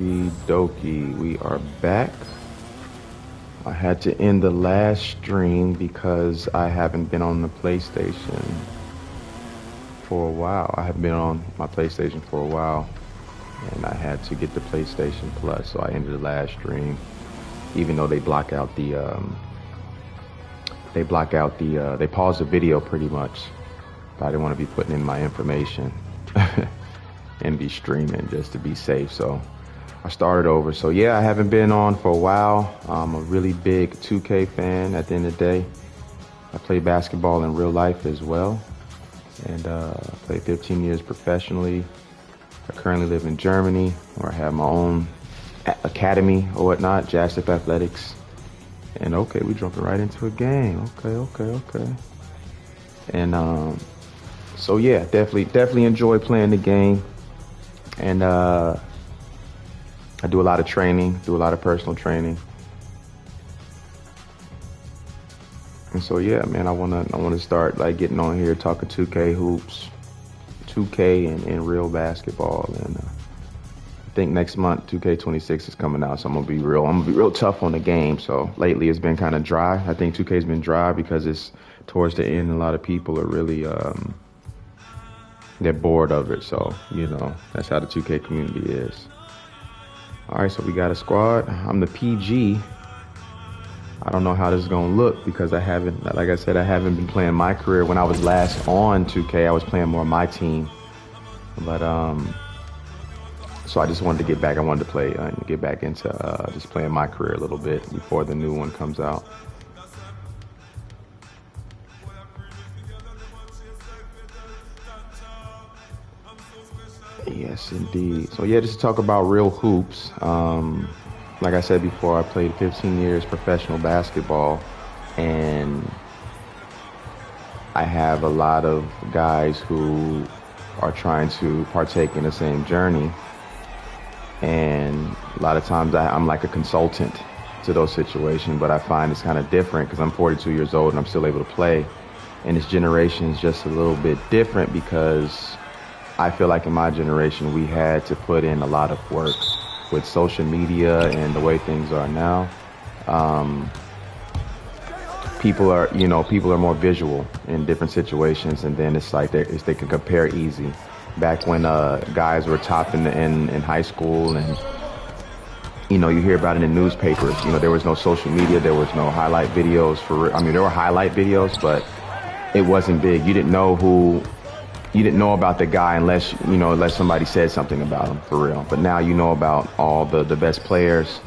Dokie, we are back. I had to end the last stream because I haven't been on the PlayStation for a while. I haven't been on my PlayStation for a while, and I had to get the PlayStation Plus, so I ended the last stream. Even though they pause the video pretty much, but I didn't want to be putting in my information and be streaming just to be safe. So I started over. So yeah, I haven't been on for a while. I'm a really big 2K fan at the end of the day. I play basketball in real life as well, and I played 15 years professionally. I currently live in Germany, where I have my own academy or whatnot, Jabstep Athletics. And okay, we jumping right into a game. Okay. And so yeah, definitely enjoy playing the game. And I do a lot of training, do a lot of personal training. And so yeah, man, I wanna start like getting on here talking 2K hoops, 2K and real basketball. And I think next month 2K26 is coming out, so I'm gonna be real tough on the game. So lately it's been kind of dry. I think 2K's been dry because it's towards the end. A lot of people are really they're bored of it. So you know that's how the 2K community is. All right, so we got a squad. I'm the PG. I don't know how this is gonna look because I haven't been playing my career. When I was last on 2K, I was playing more my team. But so I just wanted to get back. I wanted to play and get back into just playing my career a little bit before the new one comes out. Yes, indeed. So yeah, just to talk about real hoops. Like I said before, I played 15 years professional basketball, and I have a lot of guys who are trying to partake in the same journey. And a lot of times I'm like a consultant to those situations, but I find it's kind of different because I'm 42 years old and I'm still able to play. And this generation is just a little bit different because I feel like in my generation, we had to put in a lot of work with social media and the way things are now. People are more visual in different situations, and then it's like they can compare easy. Back when guys were top in high school, and you hear about it in newspapers. There was no social media, there was no highlight videos there were highlight videos, but it wasn't big. You didn't know about the guy unless somebody said something about him for real. But now you know about all the best players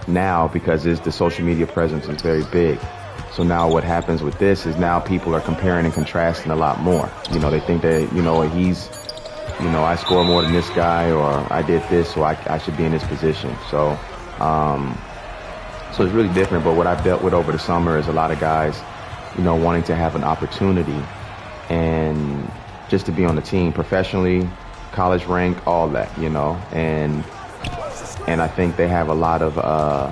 now because the social media presence is very big. So now what happens with this is now people are comparing and contrasting a lot more. They think that, I score more than this guy, or I did this, so I should be in this position. So it's really different. But what I've dealt with over the summer is a lot of guys, wanting to have an opportunity and just to be on the team professionally, college rank, all that, and I think they have a lot of, I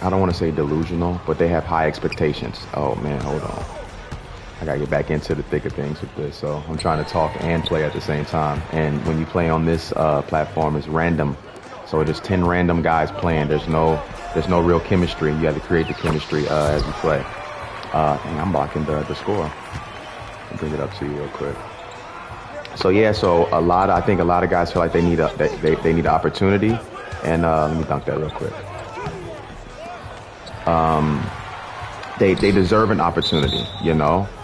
don't want to say delusional, but they have high expectations. Oh man, hold on. I gotta get back into the thick of things with this. So I'm trying to talk and play at the same time. And when you play on this platform, it's random. So there's 10 random guys playing. There's no real chemistry. You have to create the chemistry as you play. And I'm blocking the score. I'll bring it up to you real quick. So yeah, I think a lot of guys feel like they need an opportunity. And let me dunk that real quick. They deserve an opportunity,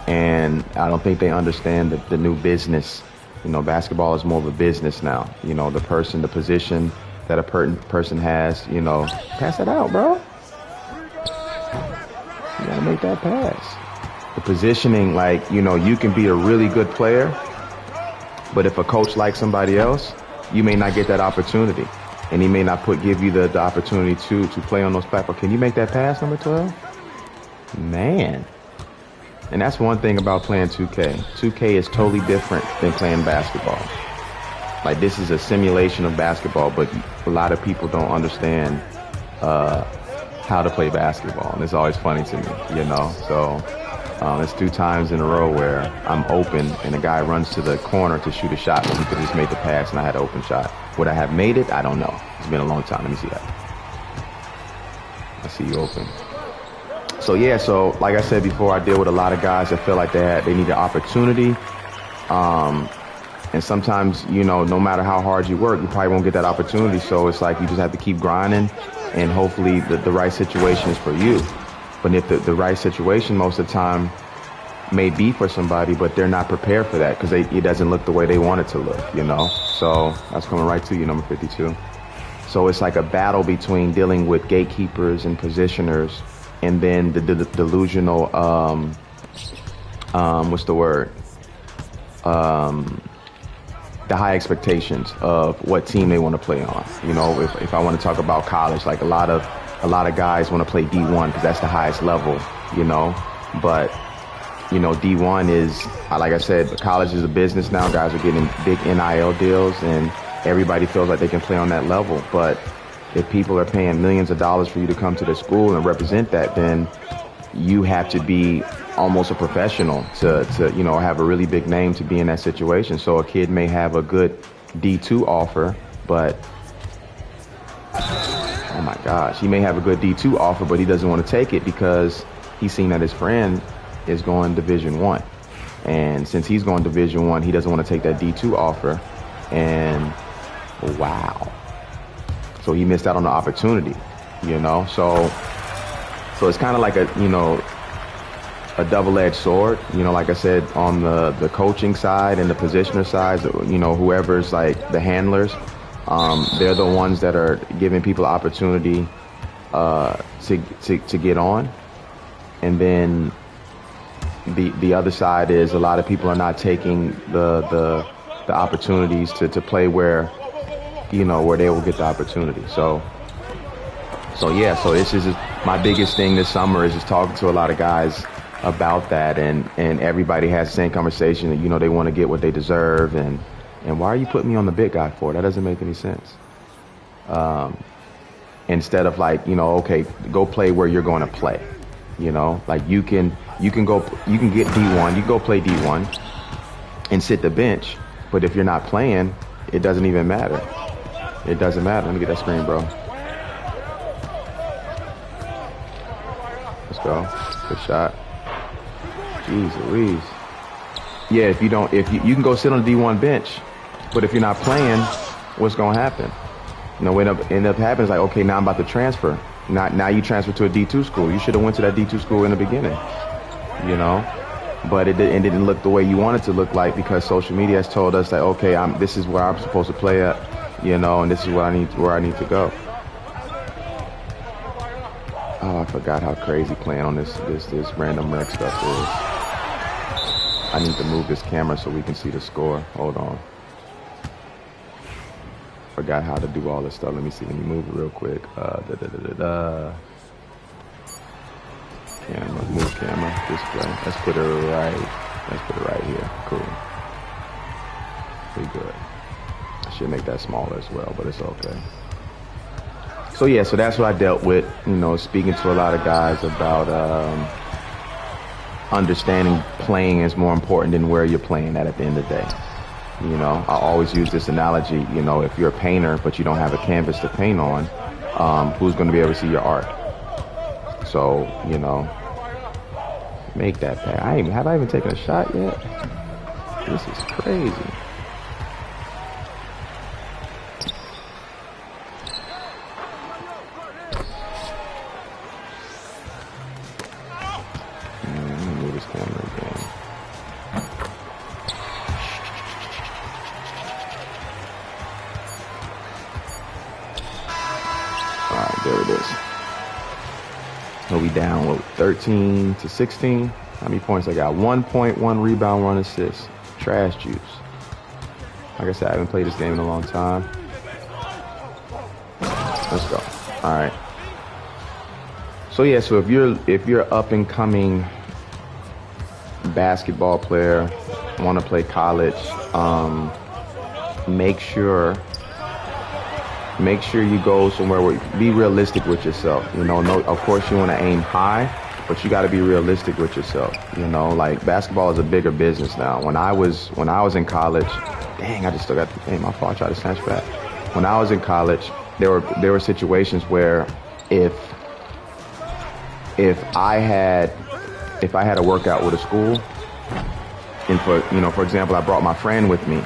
and I don't think they understand the new business. Basketball is more of a business now. The position that a person has, pass it out, bro. You gotta make that pass. The positioning, you can be a really good player, but if a coach likes somebody else, you may not get that opportunity. And he may not give you the opportunity to play on those platforms. Can you make that pass, number 12? Man. And that's one thing about playing 2K. 2K is totally different than playing basketball. Like, this is a simulation of basketball, but a lot of people don't understand how to play basketball. And it's always funny to me, So it's 2 times in a row where I'm open and the guy runs to the corner to shoot a shot when he could have just made the pass and I had an open shot. Would I have made it? I don't know. It's been a long time. Let me see that. I see you open. So yeah, so like I said before, I deal with a lot of guys that feel like they need an opportunity. And sometimes, you know, no matter how hard you work, you probably won't get that opportunity. So it's like you just have to keep grinding, and hopefully the right situation is for you. But if the right situation most of the time may be for somebody, but they're not prepared for that because it doesn't look the way they want it to look, you know. So that's coming right to you, number 52. So it's like a battle between dealing with gatekeepers and positioners, and then the delusional, what's the word? The high expectations of what team they want to play on. You know, if I want to talk about college, like a lot of guys want to play D1 because that's the highest level, you know. But, you know, D1 is, like I said, college is a business now. Guys are getting big NIL deals, and everybody feels like they can play on that level. But if people are paying millions of dollars for you to come to the school and represent that, then you have to be almost a professional to you know, have a really big name to be in that situation. So a kid may have a good D2 offer, but oh my gosh, he may have a good D2 offer, but he doesn't want to take it because he's seen that his friend is going Division I. And since he's going Division I, he doesn't want to take that D2 offer. And wow. So he missed out on the opportunity, you know? So it's kind of like a, you know, a double-edged sword. You know, like I said, on the coaching side and the positioner side, you know, whoever's like the handlers, they're the ones that are giving people opportunity to get on. And then the other side is a lot of people are not taking the opportunities to play where, you know, where they will get the opportunity. So yeah, so this is my biggest thing this summer, is just talking to a lot of guys about that, and everybody has the same conversation that, you know, they want to get what they deserve, and why are you putting me on the big guy for? That doesn't make any sense. Instead of like, you know, okay, go play where you're going to play, you know, like you can get D1, you can go play D1 and sit the bench, but if you're not playing, it doesn't even matter. It doesn't matter. Let me get that screen, bro. Let's go. Good shot. Jeez Louise. Yeah, if you can go sit on the D1 bench, but if you're not playing, what's going to happen? You know, what end up happening is like, okay, now I'm about to transfer. Now you transfer to a D2 school. You should have went to that D2 school in the beginning, you know? But it didn't look the way you wanted to look like, because social media has told us that, okay, this is where I'm supposed to play at, you know, and this is where I need to go. Oh, I forgot how crazy playing on this random rec stuff is. I need to move this camera so we can see the score. Hold on. Forgot how to do all this stuff. Let me see. Let me move it real quick. Camera, move camera, display. Let's put it right here. Cool. Pretty good. I should make that smaller as well, but it's okay. So yeah, so that's what I dealt with, you know, speaking to a lot of guys about understanding playing is more important than where you're playing at the end of the day. You know, I always use this analogy, you know, if you're a painter but you don't have a canvas to paint on, who's going to be able to see your art? So, you know, make that pass. Have I even taken a shot yet? This is crazy. There it is. So we down 13 to 16. How many points I got? 1 point, 1 rebound, 1 assist. Trash juice. Like I said, I haven't played this game in a long time. Let's go. All right. So yeah, so if you're up and coming basketball player, want to play college, make sure you go somewhere where be realistic with yourself. You know, of course you want to aim high, but you got to be realistic with yourself. You know, like basketball is a bigger business now. When I was in college, dang, I just still got my fault. I tried to snatch back. When I was in college, there were situations where if I had a workout with a school, and for example, I brought my friend with me,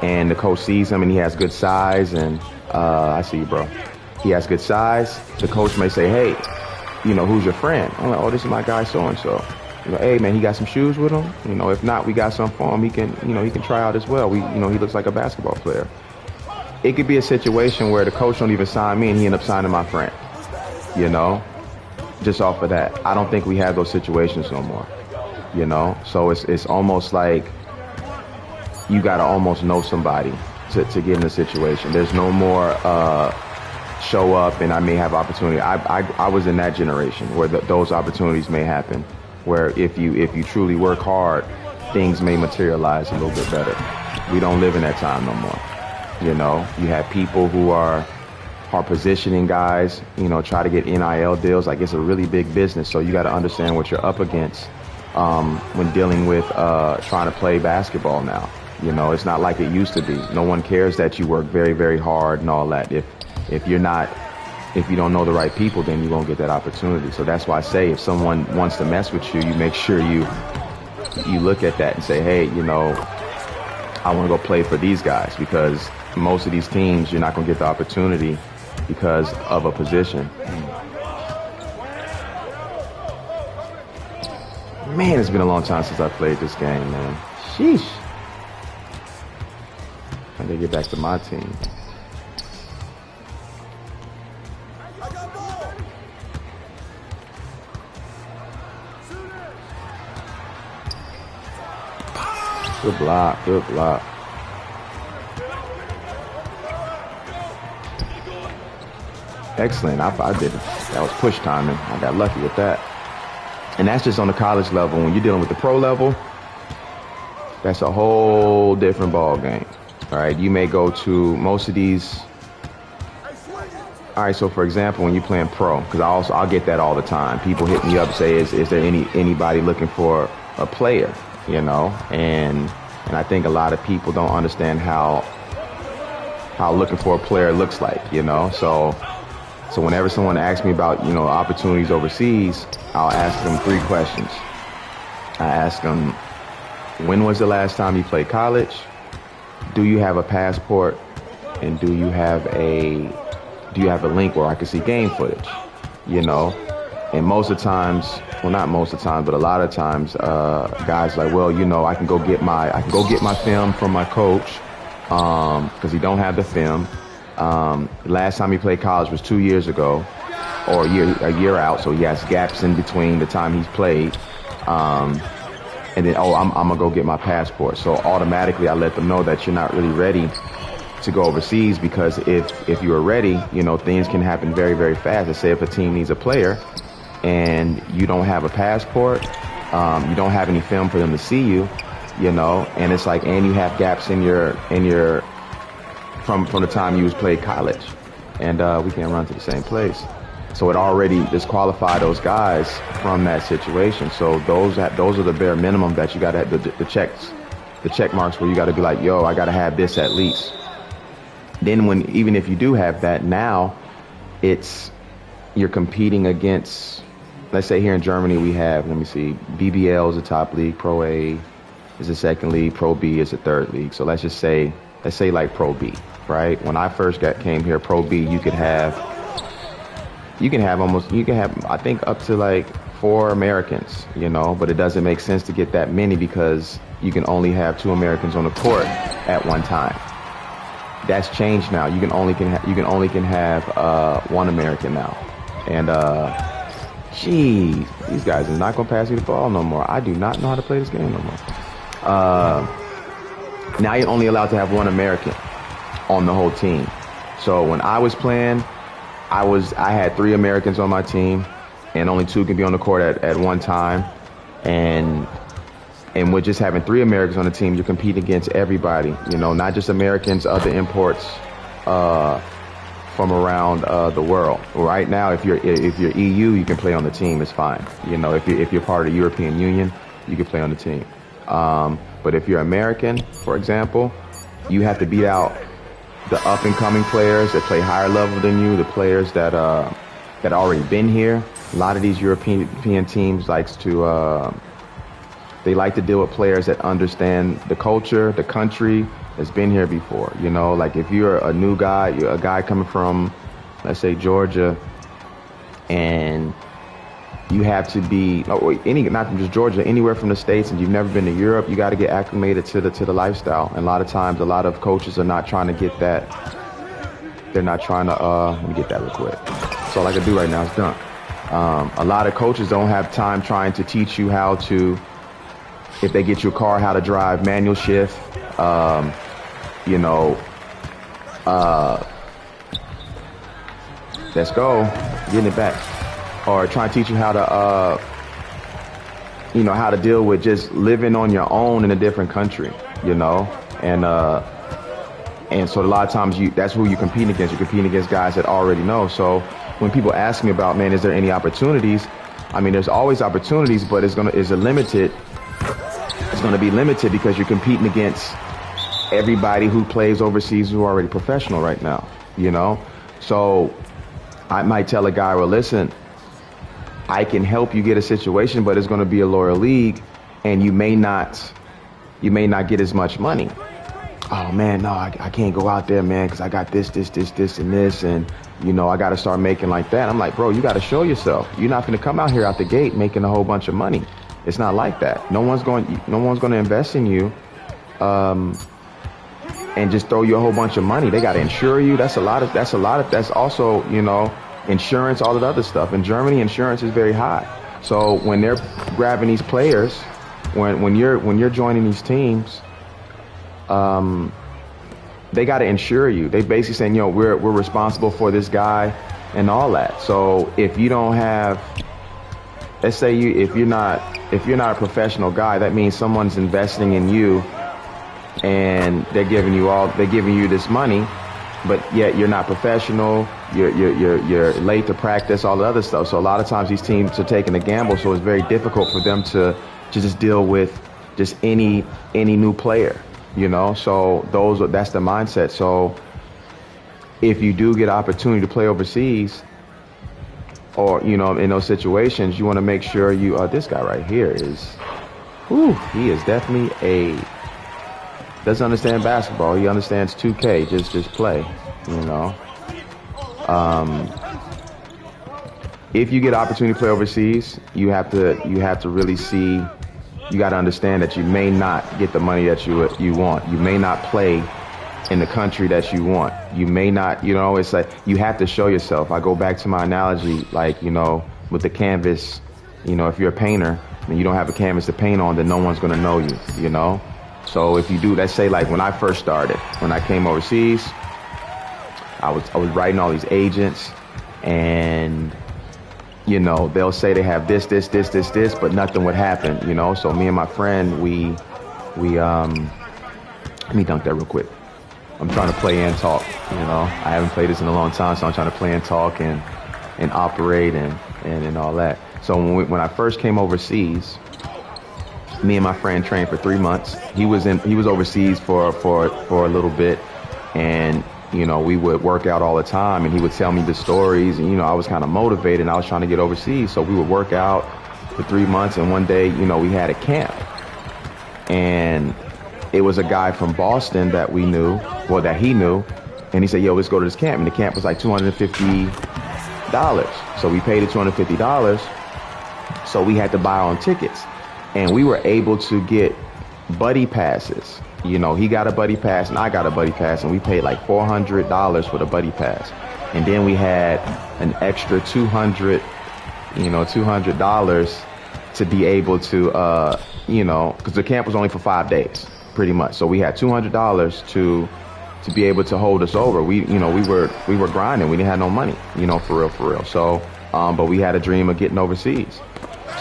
and the coach sees him and he has good size, and I see you, bro. He has good size. The coach may say, hey, who's your friend? I'm like, oh, this is my guy so-and-so. Hey, man, he got some shoes with him? If not, we got some for him. He can try out as well. He looks like a basketball player. It could be a situation where the coach don't even sign me and he end up signing my friend, just off of that. I don't think we have those situations no more, So it's almost like you got to almost know somebody to get in a situation. There's no more show up and I may have opportunity. I was in that generation where those opportunities may happen, where if you truly work hard, things may materialize a little bit better. We don't live in that time no more. You have people who are positioning guys, try to get NIL deals. Like, it's a really big business, so you got to understand what you're up against when dealing with trying to play basketball now. It's not like it used to be. No one cares that you work very, very hard and all that. If you don't know the right people, then you won't get that opportunity. So that's why I say, if someone wants to mess with you, you make sure you look at that and say, hey, I want to go play for these guys, because most of these teams, you're not going to get the opportunity because of a position. Man, it's been a long time since I played this game, man. Sheesh. I need to get back to my team. Good block, good block. Excellent. I did it. That was push timing. I got lucky with that. And that's just on the college level. When you're dealing with the pro level, that's a whole different ball game. All right, you may go to most of these. All right, so for example, when you're playing pro, because I'll get that all the time. People hit me up and say, is there anybody looking for a player? And I think a lot of people don't understand how looking for a player looks like, So whenever someone asks me about, opportunities overseas, I'll ask them 3 questions. I ask them, when was the last time you played college? Do you have a passport? And do you have a link where I can see game footage? And most of the times, well, not most of the time, but a lot of times, guys are like, well, I can go get my film from my coach, because he don't have the film. Last time he played college was 2 years ago, or a year out, so he has gaps in between the time he's played. And then, I'm gonna go get my passport. So automatically I let them know that you're not really ready to go overseas, because if you are ready, things can happen very, very fast. Let's say if a team needs a player and you don't have a passport, you don't have any film for them to see you, and it's like, and you have gaps in your from the time you played college, and we can't run to the same place. So it already disqualified those guys from that situation. So those are the bare minimum that you got to have, the check marks where you got to be like, yo, I got to have this at least. Then even if you do have that, now you're competing against, let's say here in Germany we have, let me see, BBL is the top league, Pro A is the second league, Pro B is the third league. So let's say like Pro B, right? When I first came here, Pro B, you can have I think up to like 4 Americans, but it doesn't make sense to get that many, because you can only have 2 Americans on the court at one time. That's changed now. You can only have 1 American now. And these guys are not gonna pass you the ball no more. I do not know how to play this game no more. Now you're only allowed to have 1 American on the whole team. So when I was playing, I had 3 Americans on my team, and only 2 can be on the court at one time. And with just having 3 Americans on the team, you're competing against everybody, not just Americans, other imports from around the world. Right now, if you're EU, you can play on the team. It's fine. If you're part of the European Union, you can play on the team. But if you're American, for example, you have to beat out the up and coming players that play higher level than you, the players that that already been here. A lot of these European teams they like to deal with players that understand the culture, the country, that's been here before. You know, like if you're a new guy, you're a guy coming from, let's say, Georgia, and you have to be not from just Georgia, anywhere from the States, and you've never been to Europe, you got to get acclimated to the lifestyle. And a lot of times, a lot of coaches are not trying to get that. They're not trying to. Let me get that real quick. That's all I can do right now is dunk. A lot of coaches don't have time trying to teach you how to, if they get you a car, how to drive manual shift. Let's go, getting it back. Or trying to teach you how to, how to deal with just living on your own in a different country, and so a lot of times that's who you're competing against. You're competing against guys that already know. So when people ask me about, man, is there any opportunities? I mean, there's always opportunities, but it's going to be limited because you're competing against everybody who plays overseas who are already professional right now, So I might tell a guy, well, listen, I can help you get a situation, but it's going to be a lower league, and you may not get as much money. Oh man, no, I can't go out there, man, because I got this, and this, and I got to start making like that. I'm like, bro, you got to show yourself. You're not going to come out here out the gate making a whole bunch of money. It's not like that. No one's going to invest in you, and just throw you a whole bunch of money. They got to insure you. That's also, insurance, all that other stuff. In Germany, insurance is very high. So when they're grabbing these players, when you're joining these teams, they got to insure you. They basically saying, we're responsible for this guy and all that. So if you don't have, let's say if you're not a professional guy, that means someone's investing in you, and they're giving you this money, but yet you're not professional. You're late to practice, all the other stuff. So a lot of times these teams are taking a gamble. So it's very difficult for them to just deal with just any new player. So that's the mindset. So if you do get opportunity to play overseas, or in those situations, you want to make sure this guy right here he is definitely doesn't understand basketball. He understands 2K, just play. If you get opportunity to play overseas, you have to really see. You got to understand that you may not get the money that you want. You may not play in the country that you want. You may not, it's like you have to show yourself. I go back to my analogy, like, with the canvas, if you're a painter and you don't have a canvas to paint on, then no one's going to know you, So if you do, let's say like when I first started, when I came overseas, I was writing all these agents, and they'll say they have this, but nothing would happen, So me and my friend, we let me dunk that real quick. I'm trying to play and talk, I haven't played this in a long time, so I'm trying to play and talk and operate and all that. So when I first came overseas, me and my friend trained for 3 months. He was overseas for a little bit, and we would work out all the time, and he would tell me the stories, and I was kind of motivated, and I was trying to get overseas, so we would work out for 3 months, and one day, we had a camp, and it was a guy from Boston that we knew, that he knew, and he said, yo, let's go to this camp, and the camp was like $250, so we paid the $250, so we had to buy our own tickets, and we were able to get buddy passes. He got a buddy pass and I got a buddy pass, and we paid like $400 for the buddy pass. And then we had an extra $200 to be able to, because the camp was only for 5 days, pretty much. So we had $200 to be able to hold us over. We were grinding. We didn't have no money, for real. So, but we had a dream of getting overseas.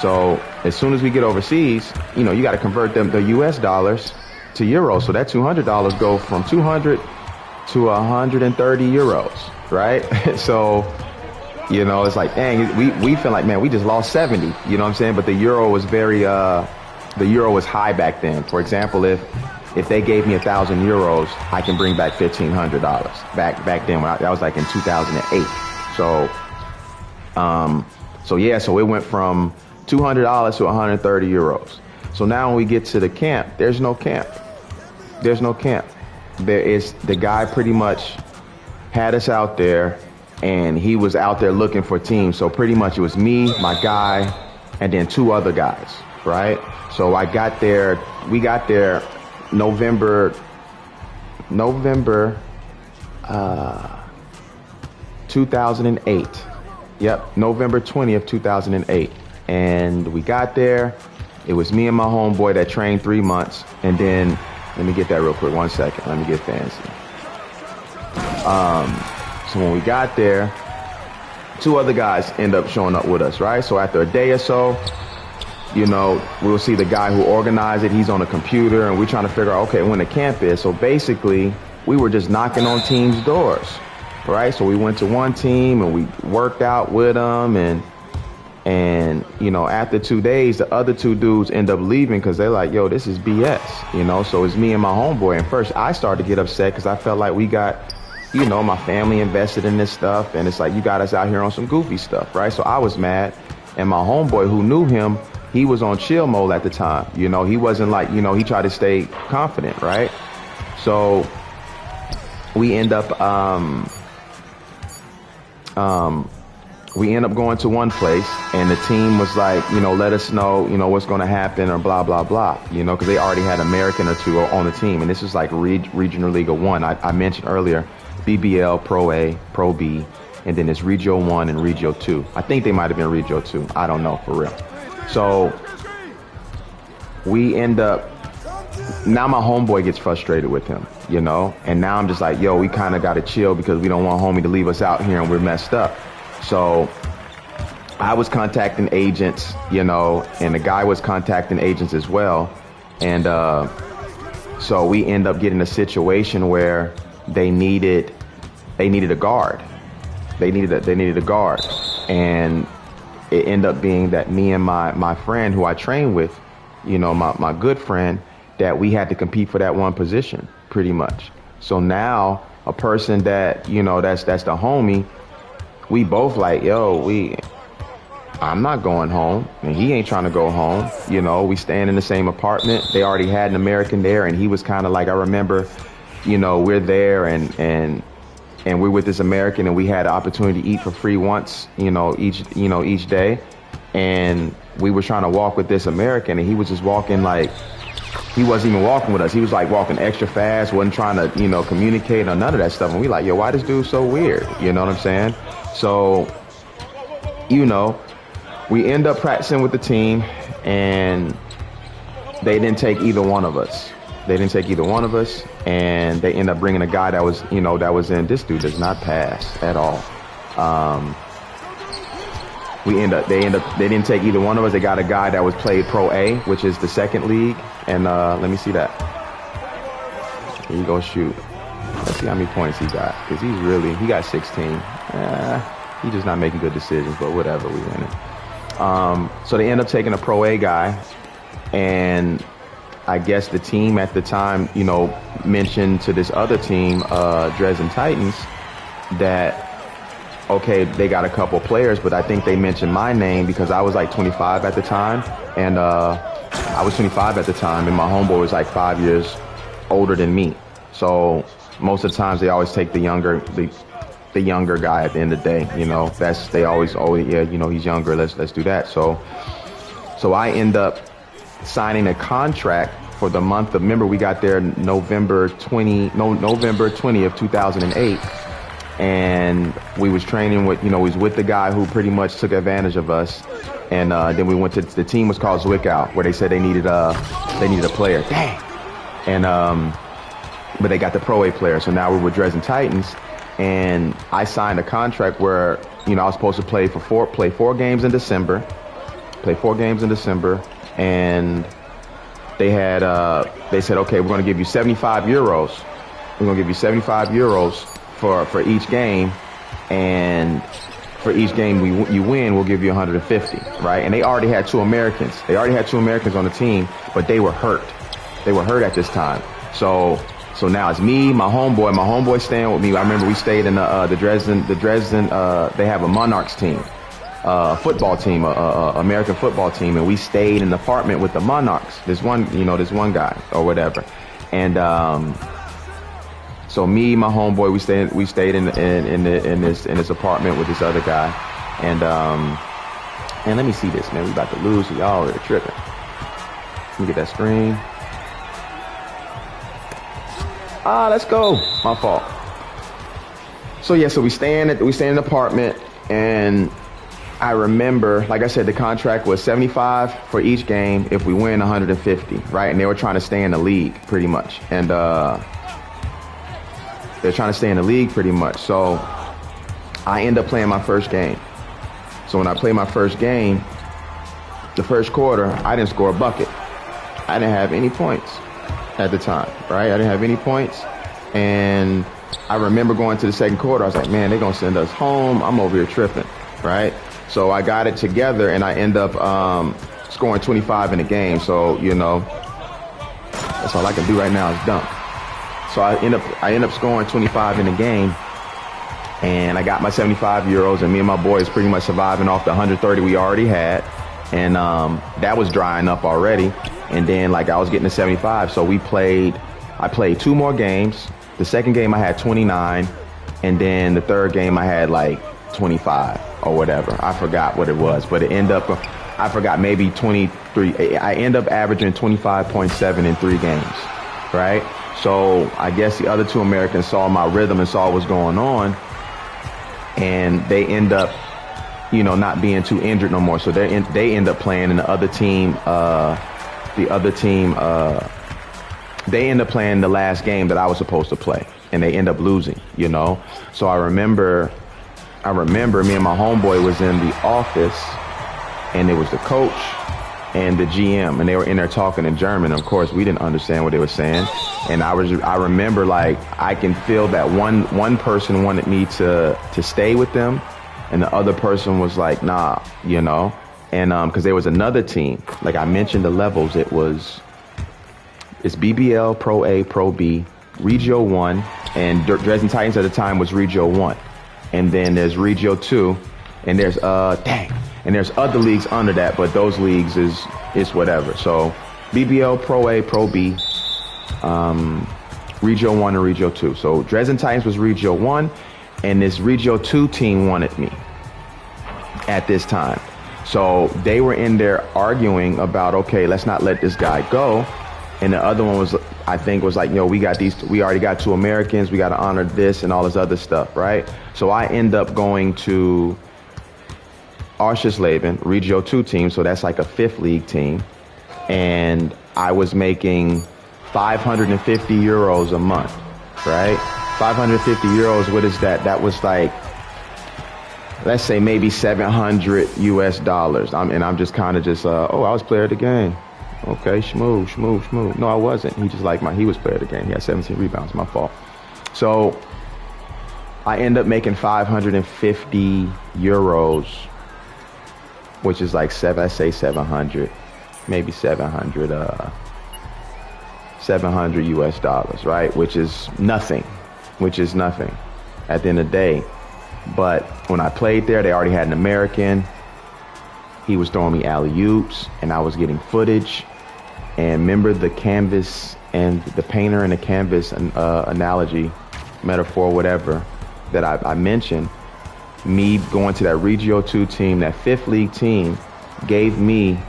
So as soon as we get overseas, you got to convert the U.S. dollars to euros. So that $200 go from 200 to 130 euros, right? So, it's like, dang, we feel like, man, we just lost 70, you know what I'm saying? But the euro was the euro was high back then. For example, if if they gave me 1,000 euros, I can bring back $1,500. Back then, that was like in 2008. So it went from $200 to 130 euros. So now when we get to the camp, there's no camp. There's no camp. The guy pretty much had us out there, and he was out there looking for teams. So pretty much it was me, my guy, and then 2 other guys, right? So we got there November 2008. Yep, November 20th, 2008. And we got there. It was me and my homeboy that trained 3 months. And then, let me get that real quick. 1 second. Let me get fancy. So when we got there, 2 other guys end up showing up with us, right? So after a day or so, you know, we'll see the guy who organized it. He's on a computer, and we're trying to figure out, okay, when the camp is. So basically, we were just knocking on teams' doors, right? So we went to one team, and we worked out with them, and you know, after 2 days, the other 2 dudes end up leaving because they're like, yo, this is BS, you know? So it's me and my homeboy. And first, I started to get upset because I felt like we got, you know, my family invested in this stuff, and it's like, you got us out here on some goofy stuff, right? So I was mad, and my homeboy, who knew him, he was on chill mode at the time. You know, he wasn't like, you know, he tried to stay confident, right? So we end up going to one place, and the team was like, you know, let us know, you know, what's going to happen or blah, blah, blah, you know, because they already had American or 2 on the team. And this is like Regional League 1. I mentioned earlier, BBL, Pro A, Pro B, and then it's Regio 1 and Regio 2. I think they might have been Regio 2. I don't know, for real. So we end up, now my homeboy gets frustrated with him, you know, and now I'm just like, yo, we kind of got to chill because we don't want homie to leave us out here and we're messed up. So I was contacting agents, you know, and the guy was contacting agents as well. And so we end up getting a situation where they needed a guard. They needed a guard. And it ended up being that me and my friend who I trained with, you know, my good friend, that we had to compete for that one position pretty much. So now a person that, you know, that's the homie, we both like, yo, I'm not going home, and he ain't trying to go home. You know, we staying in the same apartment. They already had an American there, and he was kind of like, I remember, you know, we're there and we're with this American, and we had the opportunity to eat for free once, each day. And we were trying to walk with this American, and he was just walking like, he wasn't even walking with us. He was like walking extra fast, wasn't trying to, you know, communicate or none of that stuff. And we like, yo, why this dude so weird? You know what I'm saying? So, you know, we end up practicing with the team, and they didn't take either one of us. And they end up bringing a guy that was, you know, this dude does not pass at all. They didn't take either one of us. They got a guy that was played Pro A, which is the second league. And let me see that. Here you go, shoot. Let's see how many points he got. Because he got 16. He's just not making good decisions, but whatever, we win it. So they end up taking a Pro A guy. And I guess the team at the time, you know, mentioned to this other team, Dresden Titans, that, okay, they got a couple players, but I think they mentioned my name because I was like 25 at the time. And I was 25 at the time, and my homeboy was like 5 years older than me. So most of the times they always take the younger guy at the end of the day. You know, they always, yeah, you know, he's younger. Let's do that. So I end up signing a contract for the month of, remember, we got there November 20th, 2008. And we was training with, you know, we was with the guy who pretty much took advantage of us. And then we went to, the team was called Zwickau, where they said they needed a player. Dang. And, but they got the Pro A player. So now we're with Dresden Titans. And I signed a contract where, you know, I was supposed to play 4 games in December. And they said, okay, we're going to give you 75 euros. We're going to give you 75 euros for each game. And for each game you win, we'll give you 150, right? And they already had 2 Americans. On the team, but they were hurt. They were hurt at this time. So now it's me, my homeboy staying with me. I remember we stayed in the Dresden, they have a Monarchs team, football team, American football team. And we stayed in the apartment with the Monarchs. This one guy or whatever. And, so me, my homeboy, we stayed in this apartment with this other guy. And let me see this, man. We about to lose. Y'all are tripping. Let me get that screen. Let's go. My fault. So yeah, so we stay in the apartment, and I remember, like I said, the contract was 75 for each game. If we win, 150, right? And they were trying to stay in the league pretty much. And they're trying to stay in the league pretty much. So I end up playing my first game. So when I played my first game, the first quarter, I didn't score a bucket. I didn't have any points at the time, right? I didn't have any points. And I remember going to the second quarter, I was like, man, they're going to send us home. I'm over here tripping, right? So I got it together, and I end up scoring 25 in the game. So, that's all I can do right now is dunk. So I end up scoring 25 in the game, and I got my 75 euros, and me and my boys pretty much surviving off the 130 we already had. And that was drying up already. And then I was getting to 75. So I played 2 more games. The second game I had 29. And then the third game I had 25 or whatever. I forgot what it was, but it ended up, I forgot, maybe 23. I end up averaging 25.7 in 3 games, right? So I guess the other 2 Americans saw my rhythm and saw what was going on. And they end up, not being too injured no more. So they end up playing, and the other team, they end up playing the last game that I was supposed to play, and they end up losing, So I remember me and my homeboy was in the office, and it was the coach and the GM, and they were in there talking in German. Of course, we didn't understand what they were saying. And I remember I can feel that one person wanted me to stay with them, and the other person was like, nah, and because there was another team, like I mentioned the levels, it's BBL, Pro A, Pro B, Regio 1, and Dresden Titans at the time was Regio 1. And then there's Regio 2, and there's and there's other leagues under that, but those leagues is whatever. So BBL, Pro A, Pro B, Regio 1 and Regio 2. So Dresden Titans was Regio 1, and this Regio 2 team wanted me at this time. So they were in there arguing about, okay, let's not let this guy go. And the other one was, I think, was like, we already got 2 Americans, we got to honor this and all this other stuff, right? So I end up going to Oschersleben, Regio 2 team, so that's like a 5th league team. And I was making 550 euros a month, right? 550 euros, what is that? That was let's say maybe 700 US dollars. I'm just kind of I was player of the game. Okay, schmoo. No, I wasn't. He was player of the game. He had 17 rebounds, my fault. So I end up making 550 euros, which is let's say 700, maybe 700 US dollars, right? Which is nothing at the end of the day. But when I played there, they already had an American. He was throwing me alley-oops, and I was getting footage. And remember the canvas and the painter and the canvas analogy, metaphor, whatever, that I mentioned. Me going to that Regio 2 team, that 5th league team, gave me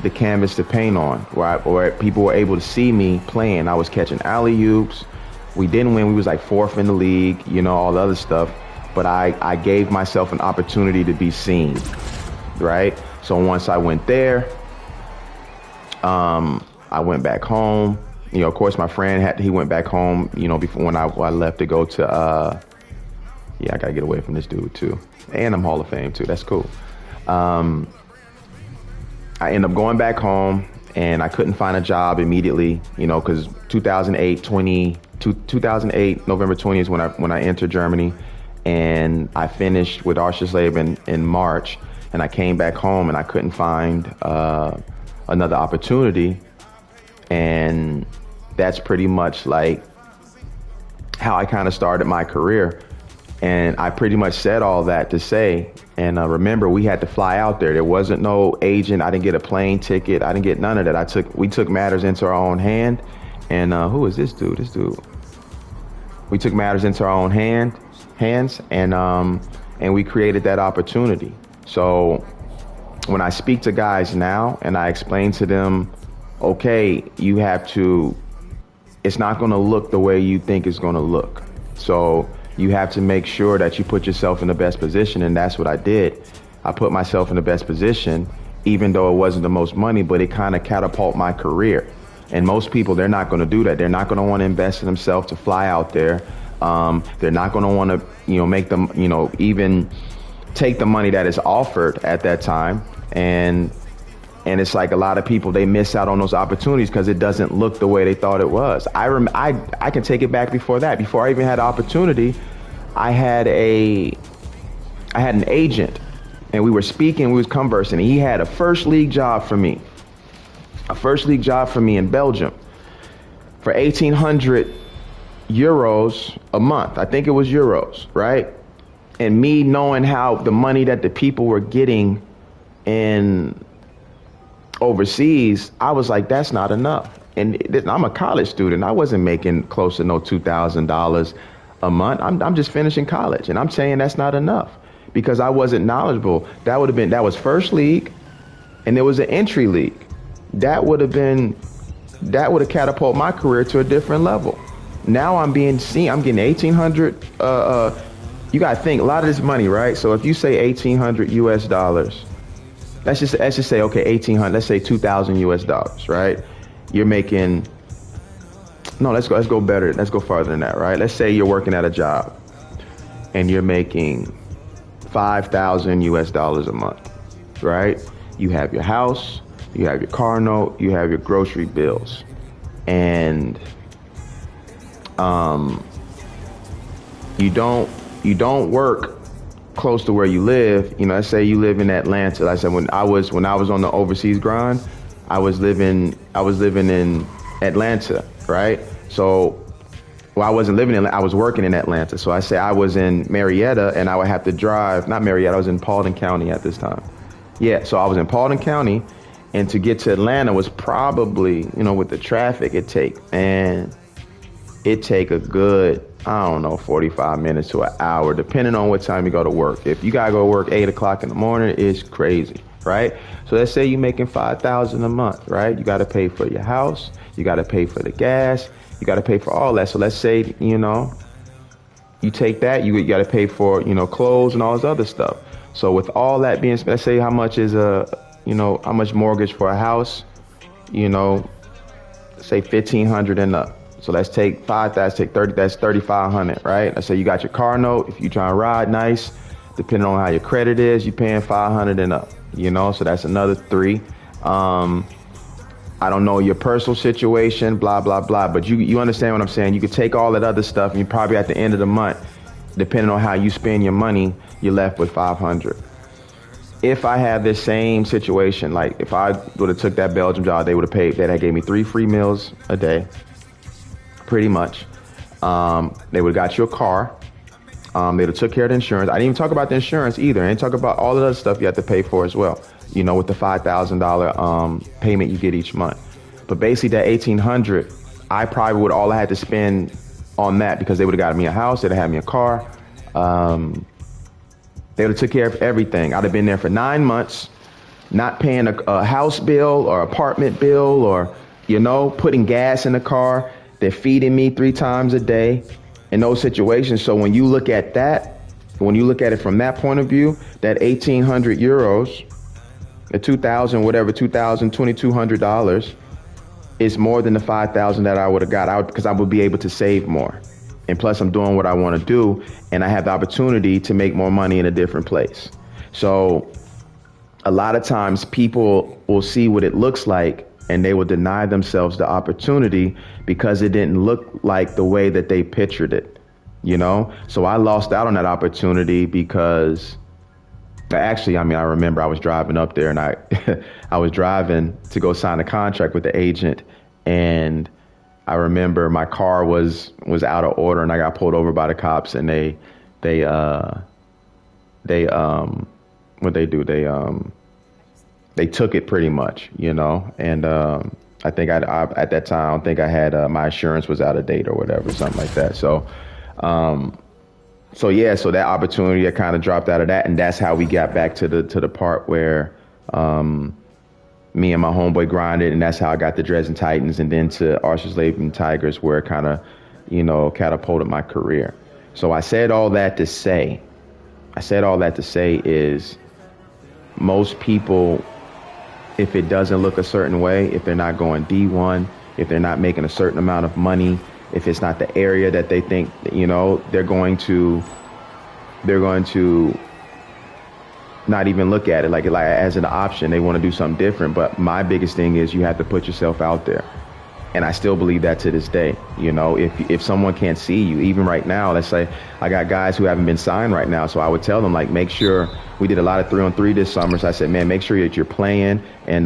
the canvas to paint on, where people were able to see me playing. I was catching alley-oops. We didn't win. We was 4th in the league, all the other stuff. But I gave myself an opportunity to be seen, right? So once I went there, I went back home. Of course, my friend he went back home, before when I left to go to, I got to get away from this dude too. And I'm Hall of Fame too. That's cool. I ended up going back home, and I couldn't find a job immediately, because 2008, November 20th is when I entered Germany. And I finished with Oschersleben in March, and I came back home, and I couldn't find another opportunity. And that's pretty much like how I kind of started my career. And I pretty much said all that to say, and remember, we had to fly out there. There wasn't no agent. I didn't get a plane ticket. I didn't get none of that. We took matters into our own hand. And who is this dude? We took matters into our own hands, and we created that opportunity. So when I speak to guys now and I explain to them, okay, it's not going to look the way you think it's going to look. So you have to make sure that you put yourself in the best position, and that's what I did. I put myself in the best position, even though it wasn't the most money, but it kind of catapulted my career. And most people, they're not going to do that. They're not going to want to invest in themselves to fly out there. They're not going to want to, make them, even take the money that is offered at that time. And it's like a lot of people, they miss out on those opportunities because it doesn't look the way they thought it was. I can take it back before that. Before I even had the opportunity, I had an agent, and we were speaking, we was conversing, and he had a first league job for me in Belgium for 1,800 euros a month. I think it was euros, right? And me knowing how the money that the people were getting in overseas, I was like, that's not enough. And I'm a college student. I wasn't making close to no $2,000 a month. I'm just finishing college, and I'm saying that's not enough because I wasn't knowledgeable. That was first league, and there was an entry league. That would have catapulted my career to a different level. Now I'm being seen. I'm getting 1,800. You got to think a lot of this money, right? So if you say 1,800 US dollars, let's just say, okay, 1,800. Let's say 2,000 US dollars, right? You're making. No, let's go better. Let's go farther than that, right? Let's say you're working at a job, and you're making 5,000 US dollars a month, right? You have your house. You have your car note, you have your grocery bills, and you don't work close to where you live. Let's say you live in Atlanta. Like I said, when I was on the overseas grind, I was living in Atlanta, right? So, I wasn't living in. I was working in Atlanta. So I say I was in Marietta, and I would have to drive. Not Marietta. I was in Paulding County at this time. Yeah. So I was in Paulding County. And to get to Atlanta was probably, with the traffic it'd take a good, 45 minutes to an hour, depending on what time you go to work. If you gotta go to work 8 o'clock in the morning, it's crazy, right? So let's say you're making 5,000 a month, right? You gotta pay for your house, you gotta pay for the gas, you gotta pay for all that. So let's say, you take that, you gotta pay for, clothes and all this other stuff. So with all that being said, let's say how much is how much mortgage for a house, say 1,500 and up. So let's take 5, that's 3,500, right? Let's say you got your car note. If you try to ride nice, depending on how your credit is, you're paying 500 and up, so that's another 3. I don't know your personal situation, blah, blah, blah. But you understand what I'm saying? You could take all that other stuff, and you probably at the end of the month, depending on how you spend your money, you're left with 500. If I had this same situation, like if I would have took that Belgium job, they would have paid, that gave me 3 free meals a day, pretty much. They would have got you a car. They would have took care of the insurance. I didn't even talk about the insurance either. I didn't talk about all the other stuff you have to pay for as well, with the $5,000 payment you get each month. But basically that 1,800, I probably would all I had to spend on that because they would have got me a house, they'd have had me a car. They would have took care of everything. I'd have been there for 9 months, not paying a house bill or apartment bill or, putting gas in the car. They're feeding me 3 times a day in those situations. So when you look at that, when you look at it from that point of view, that 1,800 euros, the 2,000, whatever, $2,200 is more than the 5,000 that I would have got because I would be able to save more. And plus, I'm doing what I want to do, and I have the opportunity to make more money in a different place. So a lot of times people will see what it looks like, and they will deny themselves the opportunity because it didn't look like the way that they pictured it, So I lost out on that opportunity because actually, I remember I was driving up there, and I was driving to go sign a contract with the agent, and I remember my car was out of order and I got pulled over by the cops and they what they do, they took it pretty much, you know, and I think I at that time I don't think I had my insurance was out of date or whatever, something like that. So yeah, so that opportunity I kind of dropped out of that, and that's how we got back to the part where me and my homeboy grinded, and that's how I got the Dresden Titans and then to Oschersleben Tigers, where it kind of, you know, catapulted my career. So I said all that to say is most people, if it doesn't look a certain way, if they're not going D1, if they're not making a certain amount of money, if it's not the area that they think, you know, they're going to not even look at it like as an option. They want to do something different. But my biggest thing is you have to put yourself out there. And I still believe that to this day. You know, if someone can't see you, even right now, let's say I got guys who haven't been signed right now. So I would tell them, like, make sure we did a lot of 3-on-3 this summer. So I said, man, make sure that you're playing and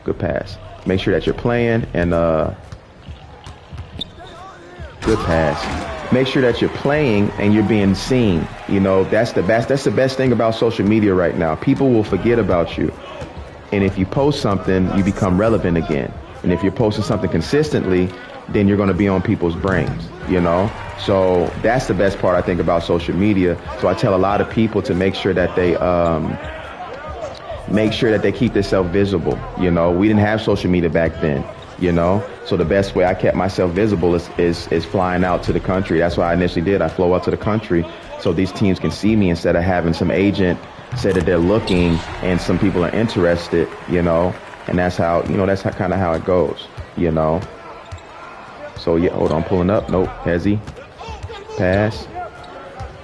good pass. Make sure that you're playing and good pass. Make sure that you're playing and you're being seen. You know, that's the best thing about social media right now. People will forget about you. And if you post something, you become relevant again. And if you're posting something consistently, then you're going to be on people's brains, you know? So that's the best part, I think, about social media. So I tell a lot of people to make sure that they keep themselves visible. You know, we didn't have social media back then. You know, so the best way I kept myself visible is flying out to the country. That's what I initially did. I flew out to the country so these teams can see me instead of having some agent say that they're looking and some people are interested, you know, and that's how, you know, that's kind of how it goes, you know. So yeah, hold on, pulling up. Nope, hezzy. Pass.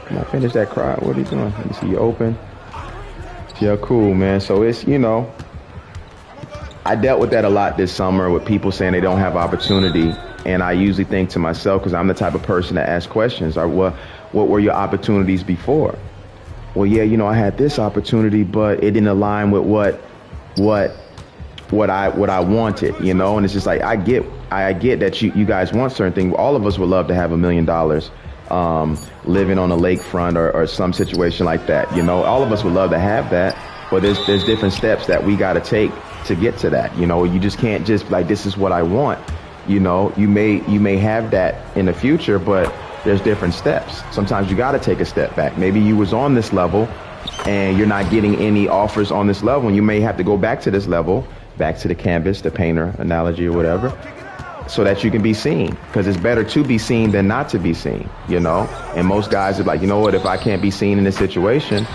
Come on, finish that cry. What are you doing? Let me see you open. Yeah, cool, man. So it's, you know, I dealt with that a lot this summer with people saying they don't have opportunity. And I usually think to myself, because I'm the type of person that asks questions, what were your opportunities before? Well, yeah, you know, I had this opportunity, but it didn't align with what I wanted, you know. And it's just like, I get that you guys want certain things. All of us would love to have $1 million living on a lakefront or some situation like that, you know. All of us would love to have that, but there's different steps that we got to take to get to that. You know, you just can't just like, this is what I want. You know, you may have that in the future, but there's different steps. Sometimes you got to take a step back. Maybe you was on this level and you're not getting any offers on this level, and you may have to go back to this level, back to the canvas, the painter analogy or whatever, so that you can be seen, because it's better to be seen than not to be seen, you know. And most guys are like, you know what, if I can't be seen in this situation,